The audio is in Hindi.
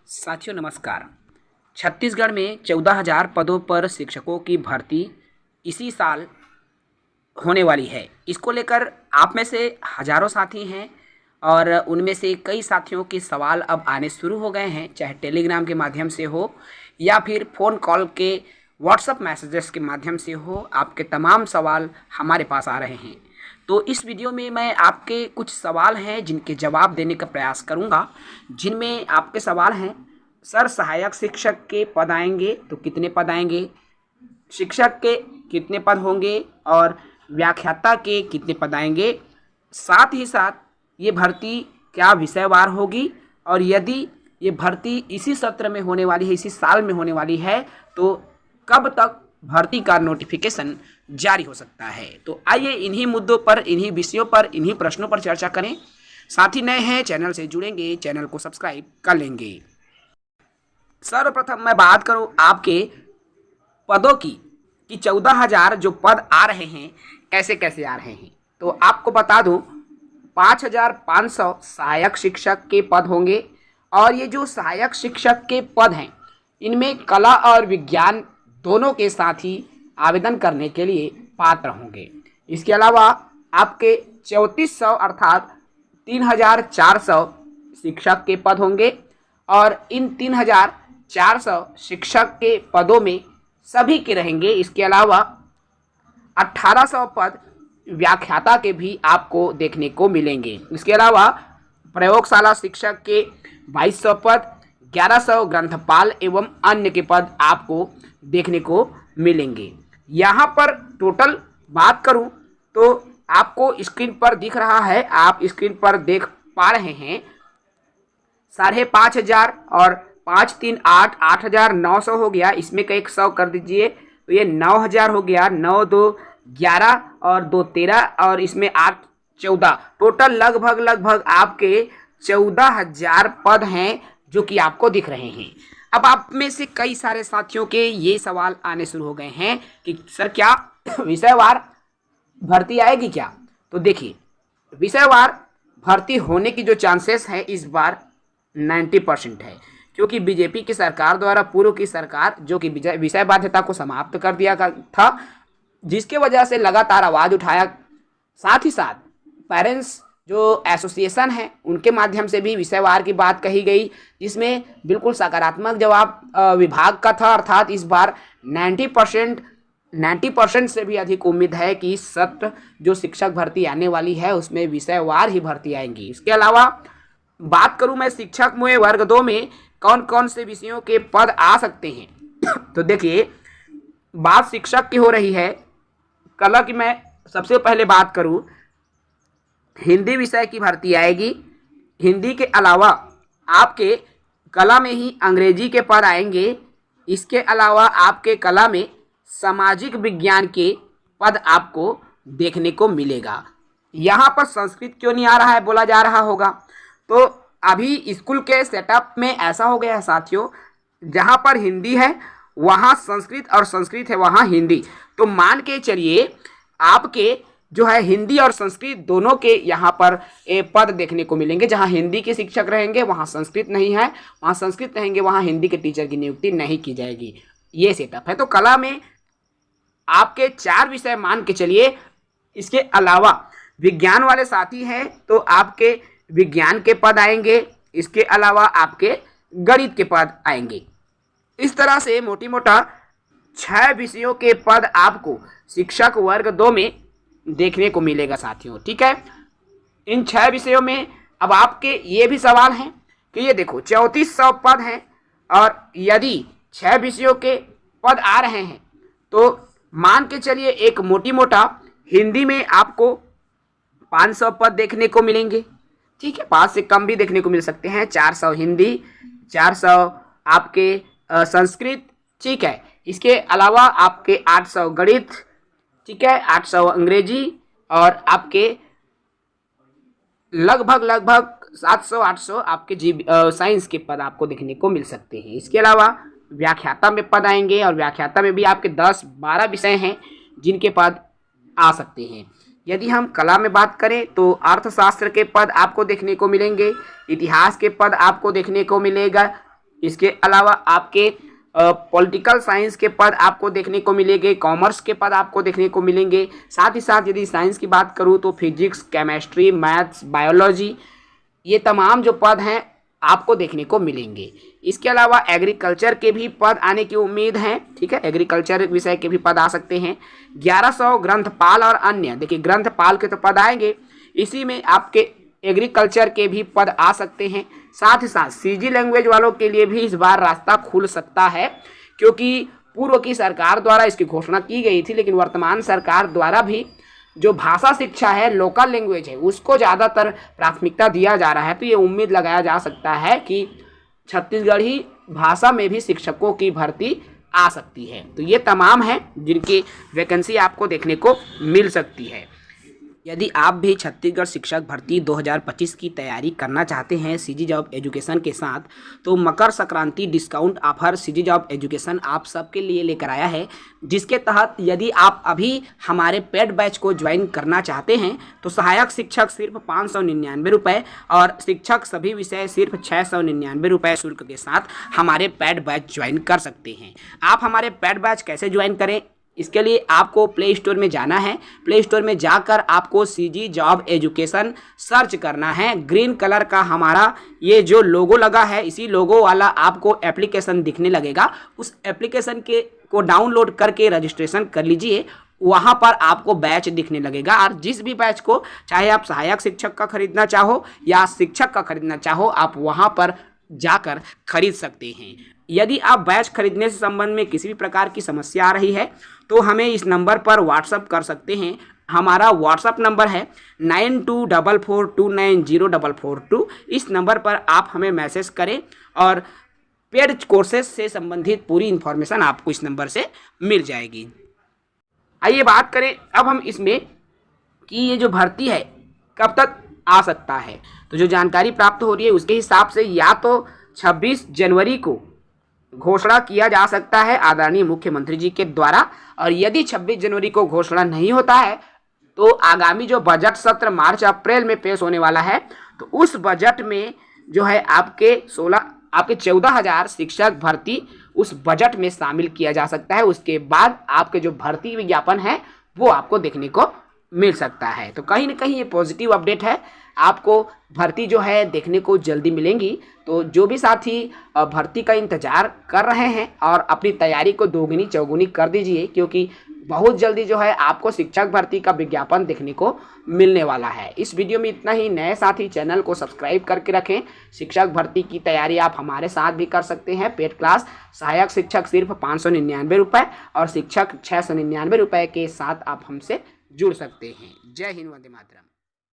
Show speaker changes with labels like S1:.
S1: साथियों नमस्कार। छत्तीसगढ़ में 14,000 पदों पर शिक्षकों की भर्ती इसी साल होने वाली है। इसको लेकर आप में से हज़ारों साथी हैं और उनमें से कई साथियों के सवाल अब आने शुरू हो गए हैं, चाहे टेलीग्राम के माध्यम से हो या फिर फ़ोन कॉल के व्हाट्सएप मैसेजेस के माध्यम से हो। आपके तमाम सवाल हमारे पास आ रहे हैं। तो इस वीडियो में मैं आपके कुछ सवाल हैं जिनके जवाब देने का प्रयास करूंगा। जिनमें आपके सवाल हैं, सर सहायक शिक्षक के पद आएंगे तो कितने पद आएंगे, शिक्षक के कितने पद होंगे और व्याख्याता के कितने पद आएंगे, साथ ही साथ ये भर्ती क्या विषयवार होगी और यदि ये भर्ती इसी सत्र में होने वाली है, इसी साल में होने वाली है, तो कब तक भर्ती का नोटिफिकेशन जारी हो सकता है। तो आइए इन्हीं मुद्दों पर, इन्हीं विषयों पर, इन्हीं प्रश्नों पर चर्चा करें। साथी नए हैं चैनल से जुड़ेंगे, चैनल को सब्सक्राइब कर लेंगे। सर्वप्रथम मैं बात करूं आपके पदों की कि 14,000 जो पद आ रहे हैं कैसे कैसे आ रहे हैं। तो आपको बता दूं 5,500 सहायक शिक्षक के पद होंगे और ये जो सहायक शिक्षक के पद हैं इनमें कला और विज्ञान दोनों के साथ ही आवेदन करने के लिए पात्र होंगे। इसके अलावा आपके 3400 अर्थात 3,400 शिक्षक के पद होंगे और इन 3,400 शिक्षक के पदों में सभी के रहेंगे। इसके अलावा 1,800 पद व्याख्याता के भी आपको देखने को मिलेंगे। इसके अलावा प्रयोगशाला शिक्षक के 2,200 पद, 1,100 ग्रंथपाल एवं अन्य के पद आपको देखने को मिलेंगे। यहाँ पर टोटल बात करूँ तो आपको स्क्रीन पर दिख रहा है, आप स्क्रीन पर देख पा रहे हैं 5,500 और 5 3 8 8,900 हो गया। इसमें का 100 कर दीजिए तो ये 9,000 हो गया। 9 2 11 और 2 13 और इसमें 8 14, टोटल लगभग आपके 14,000 पद हैं जो कि आपको दिख रहे हैं। अब आप में से कई सारे साथियों के ये सवाल आने शुरू हो गए हैं कि सर क्या विषयवार भर्ती आएगी क्या। तो देखिए विषयवार भर्ती होने की जो चांसेस है इस बार 90% है, क्योंकि बीजेपी की सरकार द्वारा पूर्व की सरकार जो कि विषय बाध्यता को समाप्त कर दिया था, जिसके वजह से लगातार आवाज़ उठाया। साथ ही साथ पेरेंट्स जो एसोसिएशन है उनके माध्यम से भी विषयवार की बात कही गई, जिसमें बिल्कुल सकारात्मक जवाब विभाग का था। अर्थात इस बार 90% से भी अधिक उम्मीद है कि इस सत्र जो शिक्षक भर्ती आने वाली है उसमें विषयवार ही भर्ती आएंगी। इसके अलावा बात करूं मैं शिक्षक में वर्ग 2 में कौन कौन से विषयों के पद आ सकते हैं। तो देखिए बात शिक्षक की हो रही है। कला की मैं सबसे पहले बात करूं, हिंदी विषय की भर्ती आएगी। हिंदी के अलावा आपके कला में ही अंग्रेजी के पद आएंगे। इसके अलावा आपके कला में सामाजिक विज्ञान के पद आपको देखने को मिलेगा। यहाँ पर संस्कृत क्यों नहीं आ रहा है बोला जा रहा होगा, तो अभी स्कूल के सेटअप में ऐसा हो गया है साथियों, जहाँ पर हिंदी है वहाँ संस्कृत और संस्कृत है वहाँ हिंदी। तो मान के चलिए आपके जो है हिंदी और संस्कृत दोनों के यहाँ पर पद देखने को मिलेंगे। जहाँ हिंदी के शिक्षक रहेंगे वहाँ संस्कृत नहीं है, वहाँ संस्कृत रहेंगे वहाँ हिंदी के टीचर की नियुक्ति नहीं की जाएगी। ये सेटअप है। तो कला में आपके 4 विषय मान के चलिए। इसके अलावा विज्ञान वाले साथी हैं तो आपके विज्ञान के पद आएंगे। इसके अलावा आपके गणित के पद आएंगे। इस तरह से मोटी मोटा 6 विषयों के पद आपको शिक्षक वर्ग 2 में देखने को मिलेगा साथियों। ठीक है, इन 6 विषयों में अब आपके ये भी सवाल हैं कि ये देखो 3400 पद हैं और यदि 6 विषयों के पद आ रहे हैं तो मान के चलिए एक मोटी मोटा हिंदी में आपको 500 पद देखने को मिलेंगे। ठीक है, 5 से कम भी देखने को मिल सकते हैं। 400 हिंदी, 400 आपके संस्कृत। ठीक है, इसके अलावा आपके 800 गणित, ठीक है, 800 अंग्रेजी और आपके लगभग 700-800 आपके साइंस के पद आपको देखने को मिल सकते हैं। इसके अलावा व्याख्याता में पद आएंगे और व्याख्याता में भी आपके 10-12 विषय हैं जिनके पद आ सकते हैं। यदि हम कला में बात करें तो अर्थशास्त्र के पद आपको देखने को मिलेंगे, इतिहास के पद आपको देखने को मिलेगा, इसके अलावा आपके पॉलिटिकल साइंस के पद आपको देखने को मिलेंगे, कॉमर्स के पद आपको देखने को मिलेंगे। साथ ही साथ यदि साइंस की बात करूँ तो फिजिक्स, केमिस्ट्री, मैथ्स, बायोलॉजी, ये तमाम जो पद हैं आपको देखने को मिलेंगे। इसके अलावा एग्रीकल्चर के भी पद आने की उम्मीद है, ठीक है, एग्रीकल्चर विषय के भी पद आ सकते हैं। 1100 ग्रंथपाल और अन्य, देखिए ग्रंथपाल के तो पद आएंगे, इसी में आपके एग्रीकल्चर के भी पद आ सकते हैं। साथ ही साथ सीजी लैंग्वेज वालों के लिए भी इस बार रास्ता खुल सकता है, क्योंकि पूर्व की सरकार द्वारा इसकी घोषणा की गई थी, लेकिन वर्तमान सरकार द्वारा भी जो भाषा शिक्षा है, लोकल लैंग्वेज है, उसको ज़्यादातर प्राथमिकता दिया जा रहा है। तो ये उम्मीद लगाया जा सकता है कि छत्तीसगढ़ी भाषा में भी शिक्षकों की भर्ती आ सकती है। तो ये तमाम है जिनकी वैकेंसी आपको देखने को मिल सकती है। यदि आप भी छत्तीसगढ़ शिक्षक भर्ती 2025 की तैयारी करना चाहते हैं सीजी जॉब एजुकेशन के साथ, तो Makar Sankranti discount offer CG job education आप सबके लिए लेकर आया है, जिसके तहत यदि आप अभी हमारे पेड बैच को ज्वाइन करना चाहते हैं तो सहायक शिक्षक सिर्फ 599 रुपये और शिक्षक सभी विषय सिर्फ 699 रुपये शुल्क के साथ हमारे पेड बैच ज्वाइन कर सकते हैं। आप हमारे पेड बैच कैसे ज्वाइन करें, इसके लिए आपको प्ले स्टोर में जाना है। प्ले स्टोर में जाकर आपको सीजी जॉब एजुकेशन सर्च करना है। ग्रीन कलर का हमारा ये जो लोगो लगा है, इसी लोगो वाला आपको एप्लीकेशन दिखने लगेगा। उस एप्लीकेशन को डाउनलोड करके रजिस्ट्रेशन कर लीजिए। वहाँ पर आपको बैच दिखने लगेगा और जिस भी बैच को, चाहे आप सहायक शिक्षक का खरीदना चाहो या शिक्षक का खरीदना चाहो, आप वहाँ पर जाकर खरीद सकते हैं। यदि आप बैच खरीदने से संबंध में किसी भी प्रकार की समस्या आ रही है तो हमें इस नंबर पर व्हाट्सअप कर सकते हैं। हमारा व्हाट्सअप नंबर है 9244290442। इस नंबर पर आप हमें मैसेज करें और पेड कोर्सेज से संबंधित पूरी इन्फॉर्मेशन आपको इस नंबर से मिल जाएगी। आइए बात करें अब हम इसमें कि ये जो भर्ती है कब तक आ सकता है। तो जो जानकारी प्राप्त हो रही है उसके हिसाब से या तो 26 जनवरी को घोषणा किया जा सकता है आदरणीय मुख्यमंत्री जी के द्वारा, और यदि 26 जनवरी को घोषणा नहीं होता है तो आगामी जो बजट सत्र मार्च अप्रैल में पेश होने वाला है, तो उस बजट में जो है आपके 14,000 शिक्षक भर्ती उस बजट में शामिल किया जा सकता है। उसके बाद आपके जो भर्ती विज्ञापन है वो आपको देखने को मिल सकता है। तो कहीं ना कहीं ये पॉजिटिव अपडेट है, आपको भर्ती जो है देखने को जल्दी मिलेंगी। तो जो भी साथी भर्ती का इंतजार कर रहे हैं और अपनी तैयारी को दोगुनी चौगुनी कर दीजिए, क्योंकि बहुत जल्दी जो है आपको शिक्षक भर्ती का विज्ञापन देखने को मिलने वाला है। इस वीडियो में इतना ही। नए साथी चैनल को सब्सक्राइब करके रखें। शिक्षक भर्ती की तैयारी आप हमारे साथ भी कर सकते हैं। पेड क्लास सहायक शिक्षक सिर्फ 599 रुपये और शिक्षक 699 रुपये के साथ आप हमसे जुड़ सकते हैं। जय हिंद, वंदे मातरम।